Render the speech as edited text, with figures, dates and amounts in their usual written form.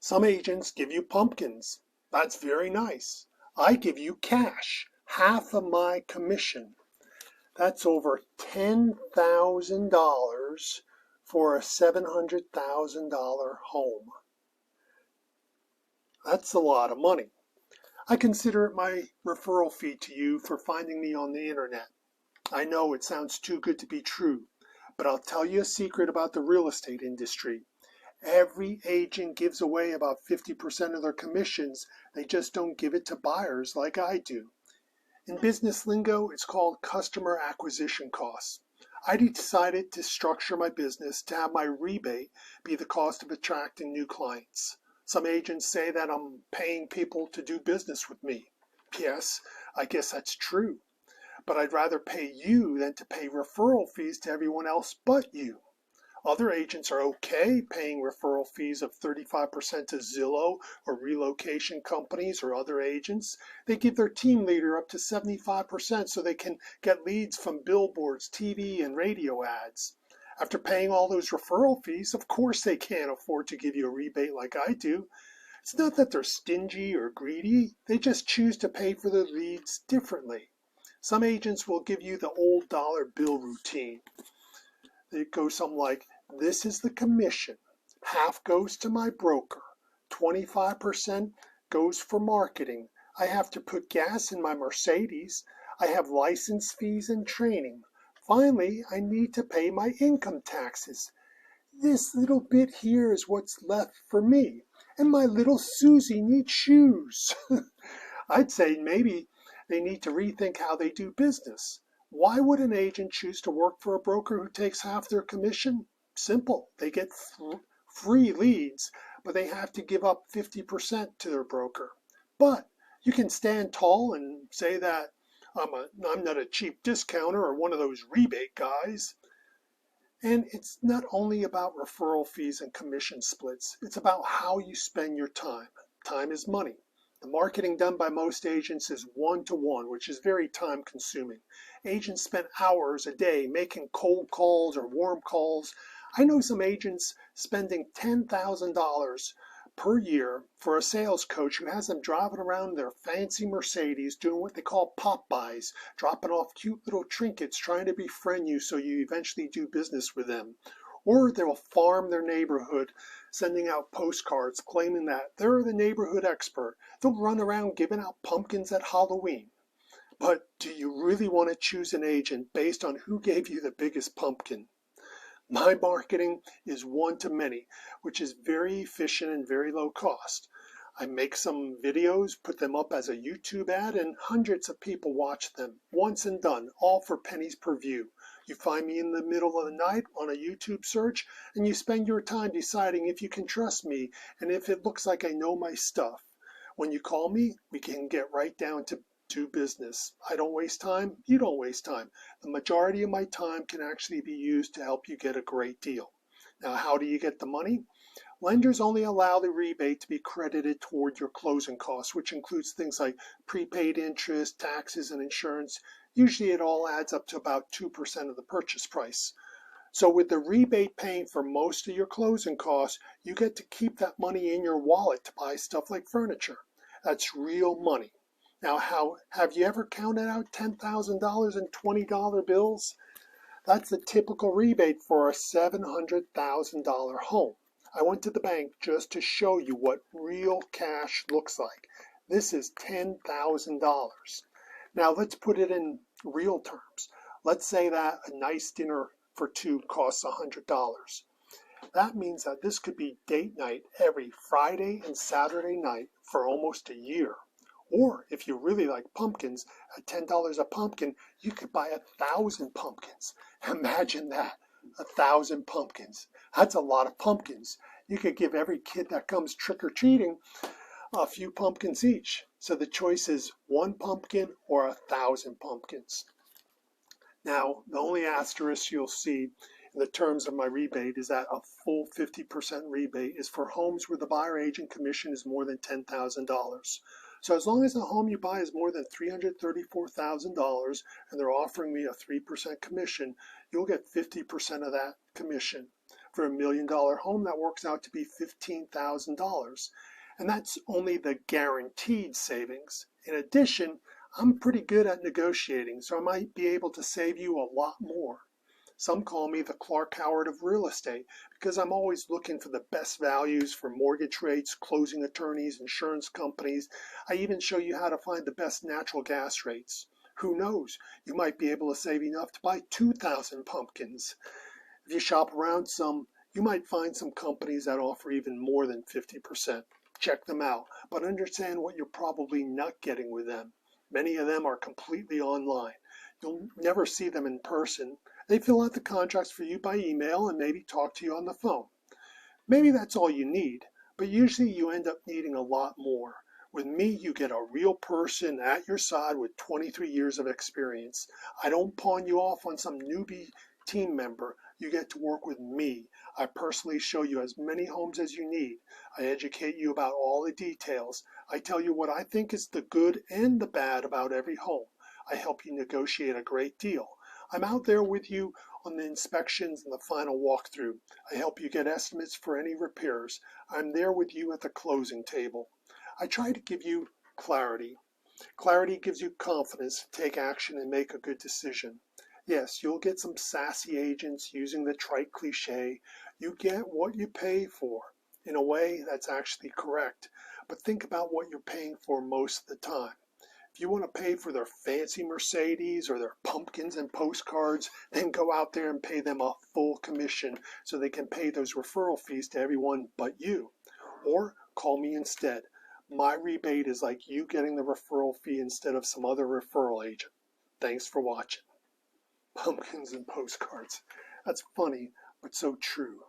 Some agents give you pumpkins. That's very nice. I give you cash, half of my commission. That's over $10,000 for a $700,000 home. That's a lot of money. I consider it my referral fee to you for finding me on the internet. I know it sounds too good to be true, but I'll tell you a secret about the real estate industry. Every agent gives away about 50% of their commissions. They just don't give it to buyers like I do. In business lingo, it's called customer acquisition costs. I decided to structure my business to have my rebate be the cost of attracting new clients. Some agents say that I'm paying people to do business with me. Yes, I guess that's true. But I'd rather pay you than to pay referral fees to everyone else but you. Other agents are okay paying referral fees of 35% to Zillow or relocation companies or other agents. They give their team leader up to 75% so they can get leads from billboards, TV, and radio ads. After paying all those referral fees, of course they can't afford to give you a rebate like I do. It's not that they're stingy or greedy. They just choose to pay for their leads differently. Some agents will give you the old dollar bill routine. It goes something like, this is the commission. Half goes to my broker. 25% goes for marketing. I have to put gas in my Mercedes. I have license fees and training. Finally, I need to pay my income taxes. This little bit here is what's left for me. And my little Susie needs shoes. I'd say maybe they need to rethink how they do business. Why would an agent choose to work for a broker who takes half their commission? Simple. They get free leads, but they have to give up 50% to their broker. But you can stand tall and say that I'm not a cheap discounter or one of those rebate guys. And it's not only about referral fees and commission splits. It's about how you spend your time. Time is money. The marketing done by most agents is one-to-one, which is very time-consuming. Agents spend hours a day making cold calls or warm calls. I know some agents spending $10,000 per year for a sales coach who has them driving around their fancy Mercedes doing what they call pop buys, dropping off cute little trinkets, trying to befriend you so you eventually do business with them. Or they'll farm their neighborhood, sending out postcards claiming that they're the neighborhood expert. They'll run around giving out pumpkins at Halloween. But do you really want to choose an agent based on who gave you the biggest pumpkin? My marketing is one-to-many, which is very efficient and very low cost. I make some videos, put them up as a YouTube ad, and hundreds of people watch them. Once and done, all for pennies per view. You find me in the middle of the night on a YouTube search, and you spend your time deciding if you can trust me and if it looks like I know my stuff. When you call me, we can get right down to business. I don't waste time. You don't waste time. The majority of my time can actually be used to help you get a great deal. Now, how do you get the money? Lenders only allow the rebate to be credited toward your closing costs, which includes things like prepaid interest, taxes, and insurance. Usually it all adds up to about 2% of the purchase price. So with the rebate paying for most of your closing costs, you get to keep that money in your wallet to buy stuff like furniture. That's real money. Now, have you ever counted out $10,000 in $20 bills? That's the typical rebate for a $700,000 home. I went to the bank just to show you what real cash looks like. This is $10,000. Now, let's put it in real terms. Let's say that a nice dinner for two costs $100. That means that this could be date night every Friday and Saturday night for almost a year. Or if you really like pumpkins, at $10 a pumpkin, you could buy 1,000 pumpkins. Imagine that, 1,000 pumpkins. That's a lot of pumpkins. You could give every kid that comes trick-or-treating a few pumpkins each. So the choice is 1 pumpkin or 1,000 pumpkins. Now, the only asterisk you'll see in the terms of my rebate is that a full 50% rebate is for homes where the buyer agent commission is more than $10,000. So as long as the home you buy is more than $334,000 and they're offering me a 3% commission, you'll get 50% of that commission. for $1 million home, that works out to be $15,000. And that's only the guaranteed savings. In addition, I'm pretty good at negotiating, so I might be able to save you a lot more. Some call me the Clark Howard of real estate because I'm always looking for the best values for mortgage rates, closing attorneys, insurance companies. I even show you how to find the best natural gas rates. Who knows? You might be able to save enough to buy 2,000 pumpkins. If you shop around some, you might find some companies that offer even more than 50%. Check them out, but understand what you're probably not getting with them. Many of them are completely online. You'll never see them in person. They fill out the contracts for you by email and maybe talk to you on the phone. Maybe that's all you need, but usually you end up needing a lot more. With me, you get a real person at your side with 23 years of experience. I don't pawn you off on some newbie team member. You get to work with me. I personally show you as many homes as you need. I educate you about all the details. I tell you what I think is the good and the bad about every home. I help you negotiate a great deal. I'm out there with you on the inspections and the final walkthrough. I help you get estimates for any repairs. I'm there with you at the closing table. I try to give you clarity. Clarity gives you confidence to take action and make a good decision. Yes, you'll get some sassy agents using the trite cliche, you get what you pay for. In a way, that's actually correct, but think about what you're paying for most of the time. If you want to pay for their fancy Mercedes or their pumpkins and postcards, then go out there and pay them a full commission so they can pay those referral fees to everyone but you. Or call me instead. My rebate is like you getting the referral fee instead of some other referral agent. Thanks for watching. Pumpkins and postcards. That's funny, but so true.